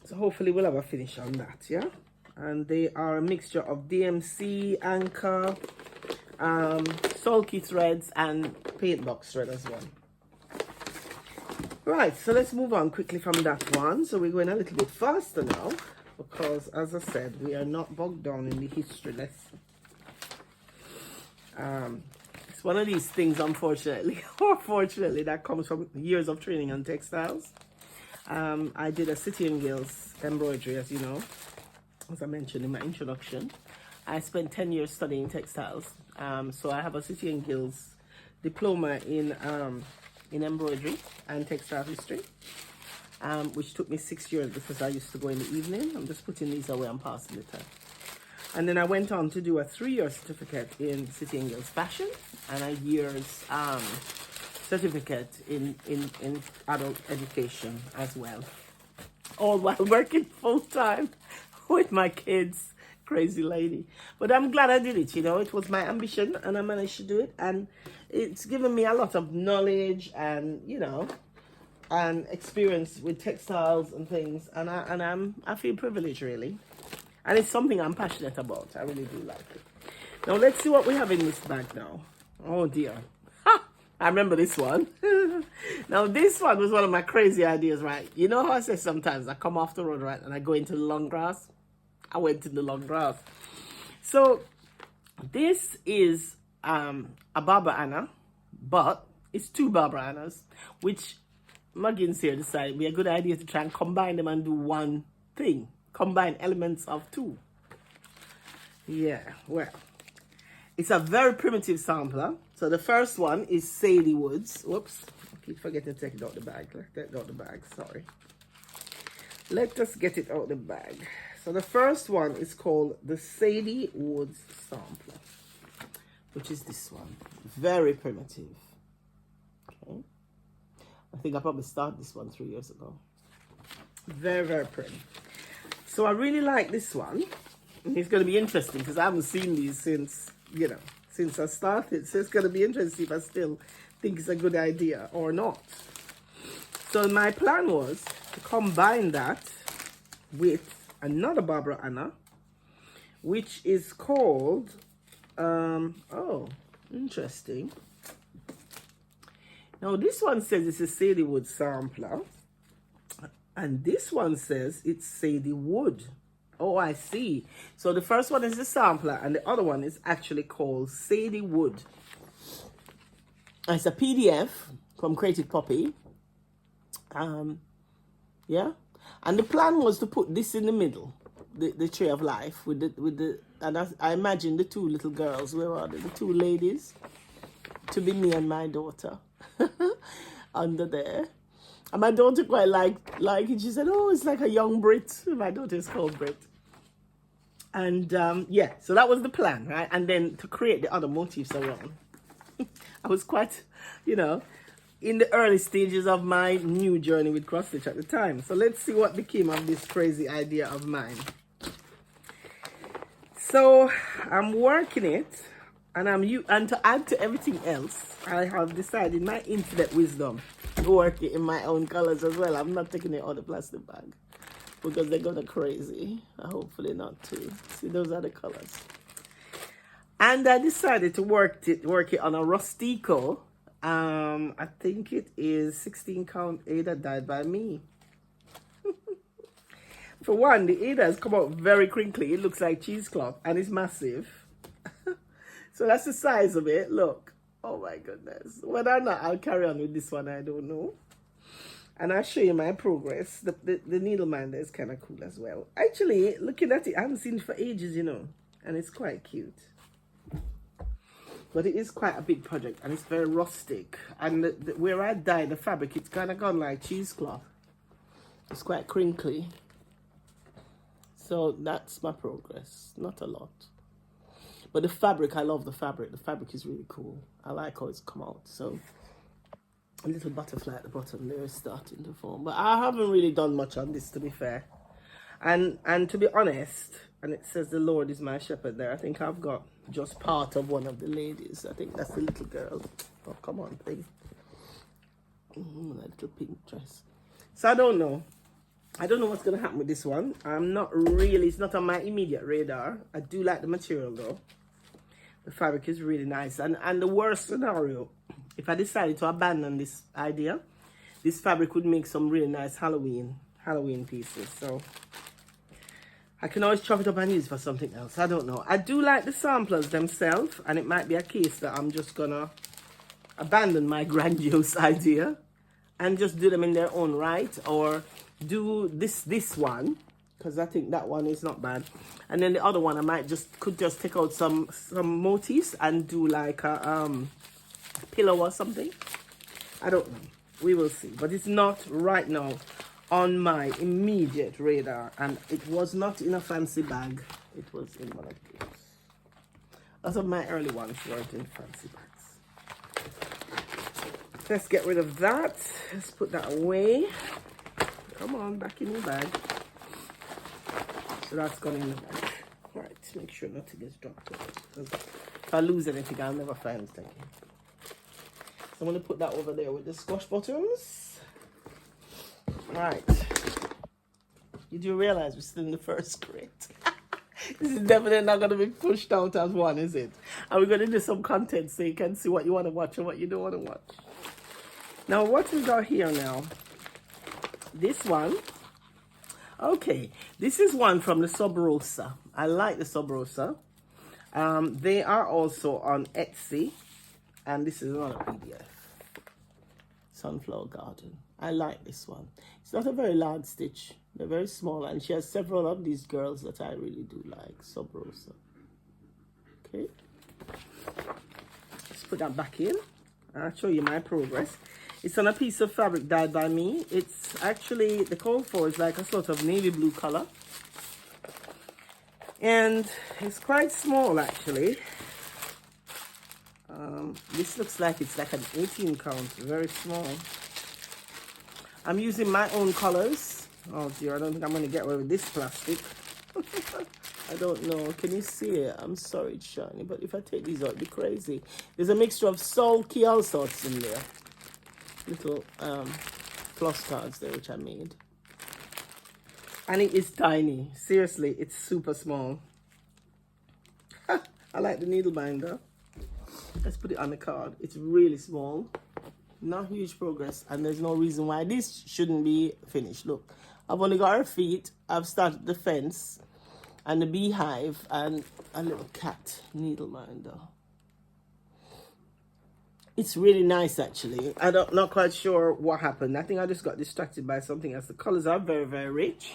So hopefully we'll have a finish on that, yeah? And they are a mixture of DMC, Anchor, sulky threads, and paint box thread as well. Right, so let's move on quickly from that one. So we're going a little bit faster now because, as I said, we are not bogged down in the history lesson. It's one of these things, unfortunately, or fortunately, that comes from years of training on textiles. I did a City and Guilds embroidery, as you know, as I mentioned in my introduction. I spent 10 years studying textiles. So I have a City and Guilds diploma in embroidery and textile history, which took me 6 years because I used to go in the evening. I'm just putting these away and passing the time. And then I went on to do a 3-year certificate in City and Guilds fashion and a year's certificate in adult education as well, all while working full-time with my kids. Crazy lady. But I'm glad I did it, you know. It was my ambition and I managed to do it, and it's given me a lot of knowledge and, you know, and experience with textiles and things, and I feel privileged, really, and it's something I'm passionate about. I really do like it. Now let's see what we have in this bag now. Oh dear. I remember this one. Now, this one was one of my crazy ideas, right? You know how I say sometimes I come off the road, right, and I go into the long grass? I went in the long grass. So, this is a Barbara Anna, but it's 2 Barbara Annas, which Muggins here decided would be a good idea to try and combine them and do one thing. Combine elements of 2. Yeah, well, it's a very primitive sampler. So the first one is Sadie Woods. Whoops, I keep forgetting to take it out the bag. Let's get it out the bag, sorry. Let us get it out the bag. So the first one is called the Sadie Woods sampler, which is this one. Very primitive. Okay. I think I probably started this one 3 years ago. Very, very pretty. So I really like this one. And it's going to be interesting because I haven't seen these since, you know, since I started. So it's going to be interesting if I still think it's a good idea or not. So my plan was to combine that with another Barbara Anna, which is called, oh, interesting. Now this one says it's a Sadie Wood sampler. And this one says it's Sadie Wood. Oh, I see. So the first one is the sampler and the other one is actually called Sadie Wood. It's a PDF from Creative Poppy. Yeah. And the plan was to put this in the middle, the tree of life with the and I imagine the 2 little girls, where are they? The 2 ladies, to be me and my daughter under there. And my daughter quite liked it. She said, oh, it's like a young Brit. My daughter is called Brit. And yeah, so that was the plan, right? And then to create the other motifs around. I was quite, you know, in the early stages of my new journey with cross stitch at the time. So let's see what became of this crazy idea of mine. So I'm working it, and and to add to everything else, I have decided my infinite wisdom to work it in my own colors as well. I'm not taking it out of the plastic bag because they're gonna crazy. Hopefully not too. See, those are the colors. And I decided to work it on a Rustico. I think it is 16 count Ada dyed by me. For one, the Ada has come out very crinkly. It looks like cheesecloth and it's massive. So that's the size of it. Look. Oh my goodness. Whether or not I'll carry on with this one, I don't know. And I'll show you my progress. The needle minder is kind of cool as well. Actually, looking at it, I haven't seen it for ages, you know. And it's quite cute. But it is quite a big project and it's very rustic. And where I dyed the fabric, it's kind of gone like cheesecloth. It's quite crinkly. So that's my progress. Not a lot. But the fabric, I love the fabric. The fabric is really cool. I like how it's come out. So a little butterfly at the bottom there is starting to form. But I haven't really done much on this, to be fair. And to be honest, and it says the Lord is my shepherd there. I think I've got just part of one of the ladies. I think that's the little girl. Oh, come on, thing. That little pink dress. So I don't know. I don't know what's going to happen with this one. I'm not really, it's not on my immediate radar. I do like the material though. The fabric is really nice. And the worst scenario, if I decided to abandon this idea, this fabric would make some really nice Halloween pieces. So I can always chop it up and use it for something else. I don't know. I do like the samplers themselves, and it might be a case that I'm just gonna abandon my grandiose idea and just do them in their own right, or do this one, because I think that one is not bad. And then the other one I could just take out some motifs and do like a pillow or something. I don't know. We will see. But it's not right now on my immediate radar, and it was not in a fancy bag. It was in one of these. Lots of my early ones weren't in fancy bags. Let's get rid of that. Let's put that away. Come on, back in your bag. So that's gone in the bag. All right, make sure nothing gets dropped. If I lose anything, I'll never find it again. So I'm going to put that over there with the squash bottoms. Right. You do realize we're still in the first crate. This is definitely not going to be pushed out as one, is it? And we're going to do some content so you can see what you want to watch and what you don't want to watch. Now, what we got here now? This one. Okay, this is one from the Sub Rosa. I like the Sub Rosa. They are also on Etsy. And this is another PDF. Sunflower Garden. I like this one. It's not a very large stitch. They're very small. And she has several of these girls that I really do like. Sub Rosa. Okay. Let's put that back in. I'll show you my progress. It's on a piece of fabric dyed by me. It's actually, the call for is like a sort of navy blue color. And it's quite small actually. This looks like it's like an 18 count, very small. I'm using my own colors. Oh dear, I don't think I'm going to get away with this plastic. I don't know. Can you see it? I'm sorry it's shiny, but if I take these out, it'd be crazy. There's a mixture of sulky all sorts in there. Little floss cards there, which I made. And it is tiny. Seriously, it's super small. I like the needle binder. Let's put it on the card. It's really small. Not huge progress. And there's no reason why this shouldn't be finished. Look, I've only got her feet. I've started the fence and the beehive and a little cat needle binder. It's really nice, actually. I'm not quite sure what happened. I think I just got distracted by something else. The colors are very, very rich.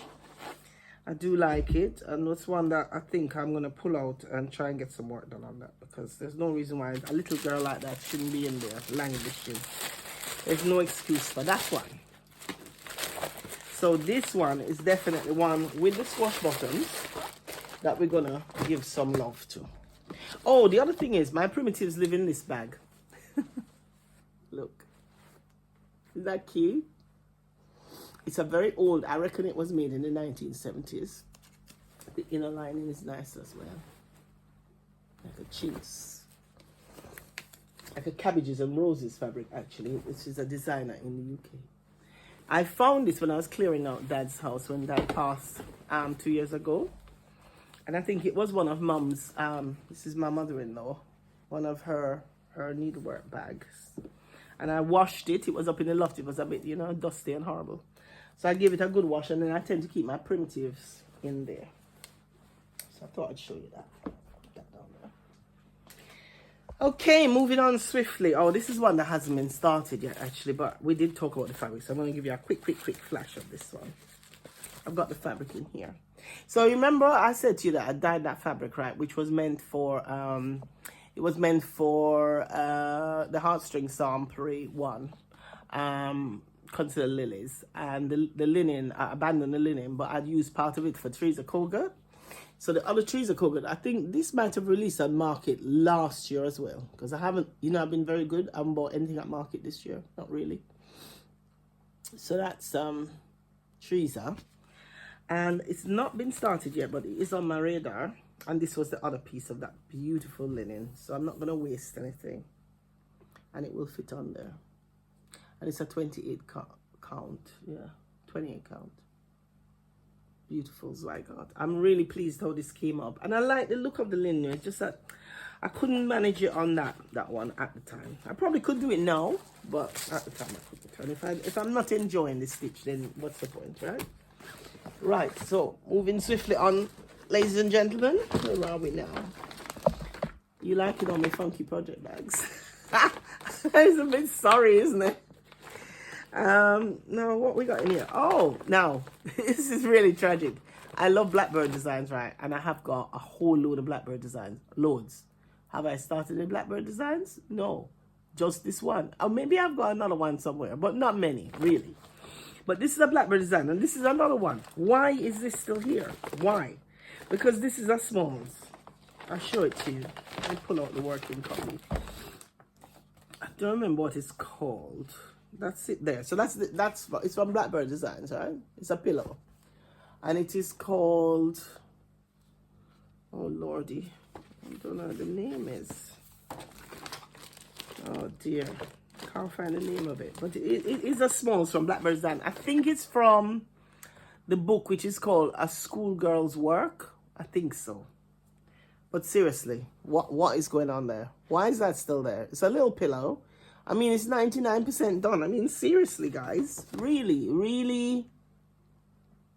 I do like it. And it's one that I think I'm going to pull out and try and get some work done on that. Because there's no reason why a little girl like that shouldn't be in there languishing. There's no excuse for that one. So this one is definitely one with the squash bottoms. that we're gonna give some love to. Oh, the other thing is my primitives live in this bag. Look, is that cute? It's a very old, I reckon it was made in the 1970s. The inner lining is nice as well, like a chintz, like a cabbages and roses fabric. Actually, this is a designer in the UK. I found this when I was clearing out Dad's house when Dad passed 2 years ago. And I think it was one of Mum's, this is my mother-in-law, one of her needlework bags. And I washed it. It was up in the loft. It was a bit, you know, dusty and horrible. So I gave it a good wash, and then I tend to keep my primitives in there. So I thought I'd show you that. Put that down there. Okay, moving on swiftly. Oh, this is one that hasn't been started yet, actually, but we did talk about the fabric, so I'm going to give you a quick flash of this one. I've got the fabric in here. So remember I said to you that I dyed that fabric, right, which was meant for, it was meant for the Heartstring Psalm Parade 1, Consider Lilies, and the linen, I abandoned the linen, but I'd used part of it for Teresa Koga. So the other Teresa Koga, I think this might have released on market last year as well, because I haven't, you know, I've been very good. I haven't bought anything at market this year, not really. So that's Teresa. And it's not been started yet, but it is on my radar. And this was the other piece of that beautiful linen. So I'm not going to waste anything. And it will fit on there. And it's a 28 count. Yeah, 28 count. Beautiful Zygote. I'm really pleased how this came up. And I like the look of the linen. It's just that I couldn't manage it on that one at the time. I probably could do it now, but at the time I couldn't. And if I'm not enjoying this stitch, then what's the point, right? Right, so moving swiftly on, ladies and gentlemen, where are we now? You liking all my funky project bags? It's a bit sorry, isn't it? Now what we got in here? Oh, now this is really tragic. I love Blackbird designs, right? And I have got a whole load of Blackbird designs, loads. Have I started in Blackbird designs? No, just this one. Or maybe I've got another one somewhere, but not many, really. But this is a Blackbird design, and this is another one. Why is this still here? Why? Because this is a smalls. I'll show it to you. Let me pull out the working copy. I don't remember what it's called. That's it there. So it's from Blackbird Designs, right? It's a pillow. And it is called, oh lordy, I don't know what the name is. Oh dear. Can't find the name of it, but it is a smalls from Blackbird Design. I think it's from the book which is called A Schoolgirl's Work. I think so. But seriously, what is going on there? Why is that still there? It's a little pillow. I mean, it's 99% done. I mean, seriously, guys, really.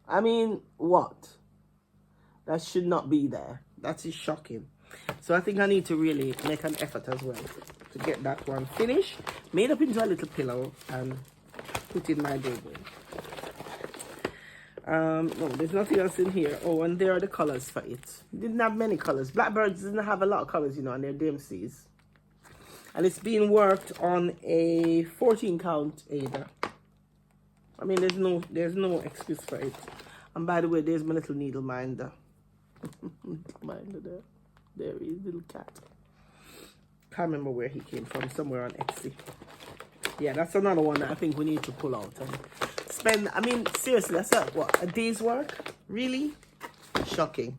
I mean, what? That should not be there. That is shocking. So I think I need to really make an effort as well to get that one finished, made up into a little pillow, and put in my bedroom. No, there's nothing else in here. Oh, and there are the colors for it. Didn't have many colors. Blackbirds didn't have a lot of colors, you know, and they're DMCs. And it's being worked on a 14 count Ada. I mean, there's no excuse for it. And by the way, there's my little needle minder. Minder there. There he is, little cat. Can't remember where he came from, somewhere on Etsy. Yeah, that's another one that I think we need to pull out and spend. I mean, seriously, that's a day's work? Really? Shocking.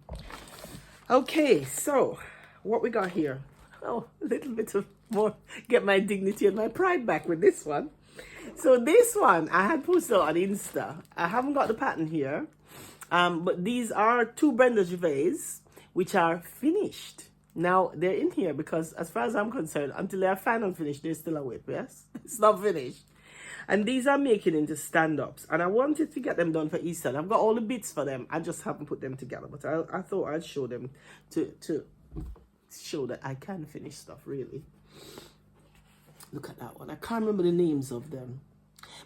Okay, so what we got here? Oh, a little bit of more, get my dignity and my pride back with this one. So this one, I had posted on Insta. I haven't got the pattern here, but these are 2 Brenda Gervais, which are finished. Now, they're in here because, as far as I'm concerned, until they are final finished, they're still a WIP, yes? It's not finished. And these are making into stand-ups. And I wanted to get them done for Easter. I've got all the bits for them. I just haven't put them together. But I thought I'd show them to show that I can finish stuff, really. Look at that one. I can't remember the names of them.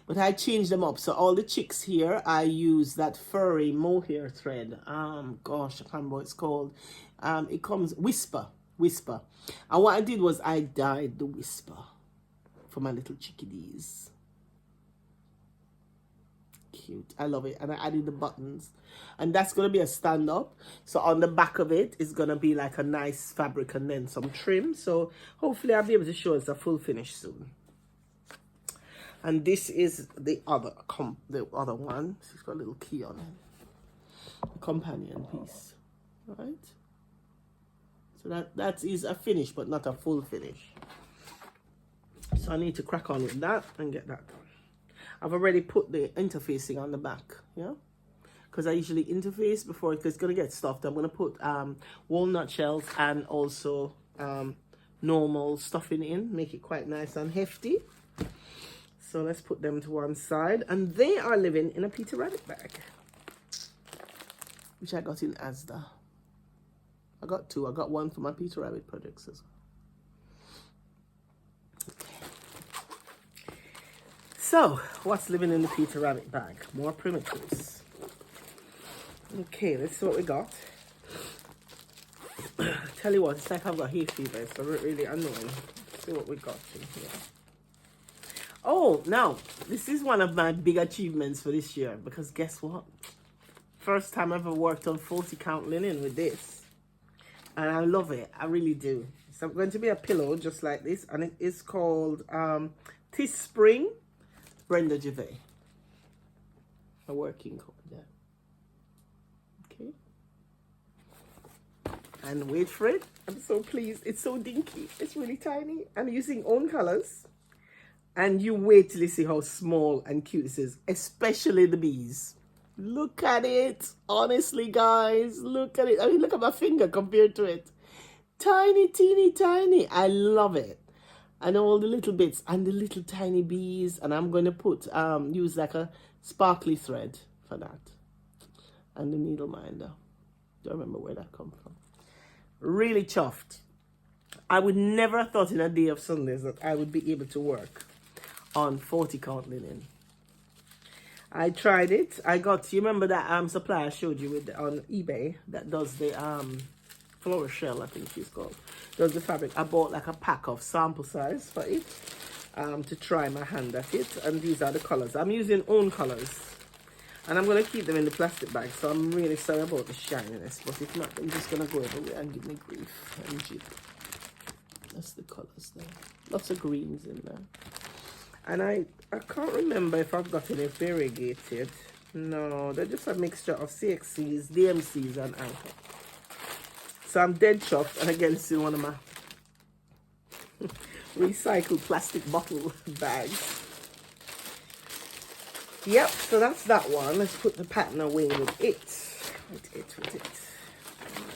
But I changed them up. So all the chicks here, I use that furry mohair thread. Gosh, I can't remember what it's called. It comes Whisper. And what I did was I dyed the Whisper for my little chickadees. cute. I love it. And I added the buttons. And that's going to be a stand-up. So on the back of it is going to be like a nice fabric and then some trim. So hopefully I'll be able to show us a full finish soon. And this is the other one. It's got a little key on it. A companion piece. Right? So that is a finish, but not a full finish. So I need to crack on with that and get that done. I've already put the interfacing on the back, yeah? Because I usually interface before it's going to get stuffed. I'm going to put walnut shells and also normal stuffing in. Make it quite nice and hefty. So let's put them to one side. And they are living in a Peter Rabbit bag, which I got in Asda. I got two. I got one for my Peter Rabbit projects as well. So, what's living in the Peter Rabbit bag? More primitives. Okay, let's see what we got. Tell you what, it's like I've got hay fever. It's really annoying. Let's see what we got in here. Oh, now, this is one of my big achievements for this year. Because guess what? First time I ever worked on 40 count linen with this. And I love it. I really do. So it's going to be a pillow just like this. And it is called Tis Spring Brenda Gervais. A working code there. Okay. And wait for it. I'm so pleased. It's so dinky. It's really tiny. I'm using own colors. And you wait till you see how small and cute this is. Especially the bees. Look at it. Honestly, guys. Look at it. I mean, look at my finger compared to it. Tiny, teeny, tiny. I love it. And all the little bits and the little tiny bees. And I'm going to put, use like a sparkly thread for that. And the needle minder. Don't remember where that comes from. Really chuffed. I would never have thought in a day of Sundays that I would be able to work on 40 count linen. I tried it. I got, you remember that supplier I showed you with on eBay that does the floral shell, I think she's called. Does the fabric. I bought like a pack of sample size for it to try my hand at it. And these are the colors. I'm using own colors. And I'm going to keep them in the plastic bag. So I'm really sorry about the shininess. But if not, I'm just going to go everywhere and give me grief and jip. That's the colors there. Lots of greens in there. And I can't remember if I've got any variegated. No, they're just a mixture of CXCs, DMCs, and anchor. So I'm dead chuffed. And again, still one of my recycled plastic bottle bags. Yep, so that's that one. Let's put the pattern away with it. With it.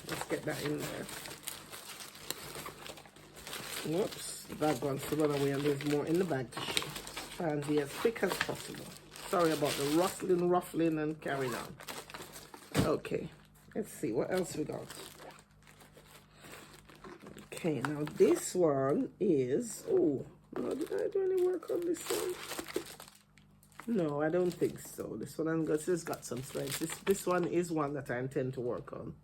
Let's get that in there. Whoops, the bag wants to run away and there's more in the bag to show. Try and be as quick as possible. Sorry about the ruffling and carrying on. Okay, let's see what else we got. Okay, now this one is, oh, no, did I do any work on this one? No, I don't think so. This one has got some threads. This one is one that I intend to work on,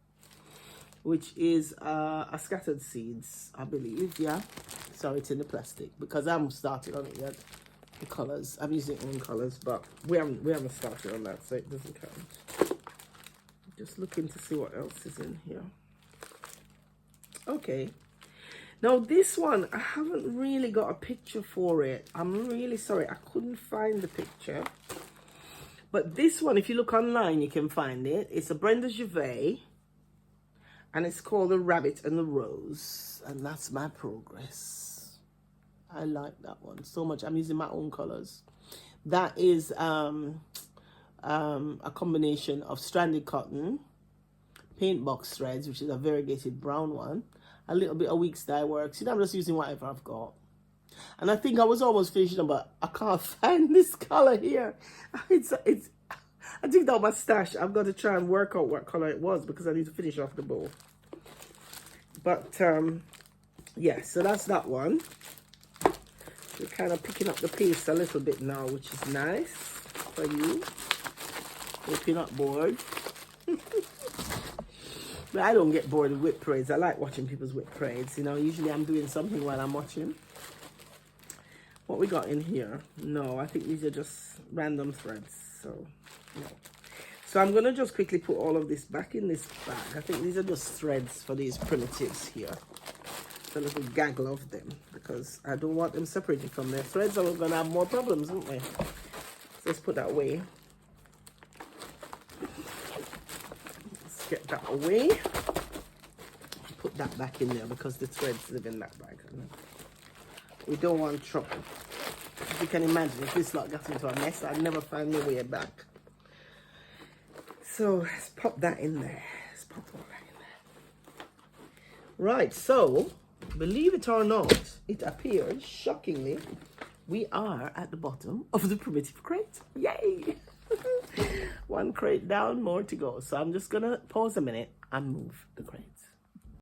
which is a scattered seeds, I believe. Yeah, sorry, it's in the plastic because I haven't started on it yet. The colors, I'm using own colors, but we haven't started on that, so it doesn't count. Just looking to see what else is in here. Okay. Now this one, I haven't really got a picture for it. I'm really sorry, I couldn't find the picture. But this one, if you look online, you can find it. It's a Brenda Gervais. And it's called The Rabbit and the Rose. And that's my progress. I like that one so much. I'm using my own colors. That is a combination of stranded cotton, paint box threads, which is a variegated brown one, a little bit of weeks dye works. You know, I'm just using whatever I've got. And I think I was almost finishing, but I can't find this color here. I took out my stash. I've got to try and work out what color it was because I need to finish off the bow. But yeah, so that's that one. We're kind of picking up the pace a little bit now, which is nice for you. Hope you're not bored. But I don't get bored of WIP parades. I like watching people's WIP parades. You know, usually I'm doing something while I'm watching. What we got in here? No, I think these are just random threads. So, no. So I'm going to just quickly put all of this back in this bag. I think these are just threads for these primitives here. A little gaggle of them, because I don't want them separated from their threads, or we're going to have more problems, won't we? So let's put that away. Let's get that away. Put that back in there, because the threads live in that bag. We don't want trouble. As you can imagine, if this lot got into a mess, I'd never find my way back. So let's pop that in there. Let's pop all that in there. Right, so believe it or not, it appears, shockingly, we are at the bottom of the primitive crate. Yay! One crate down, more to go. So I'm just going to pause a minute and move the crate.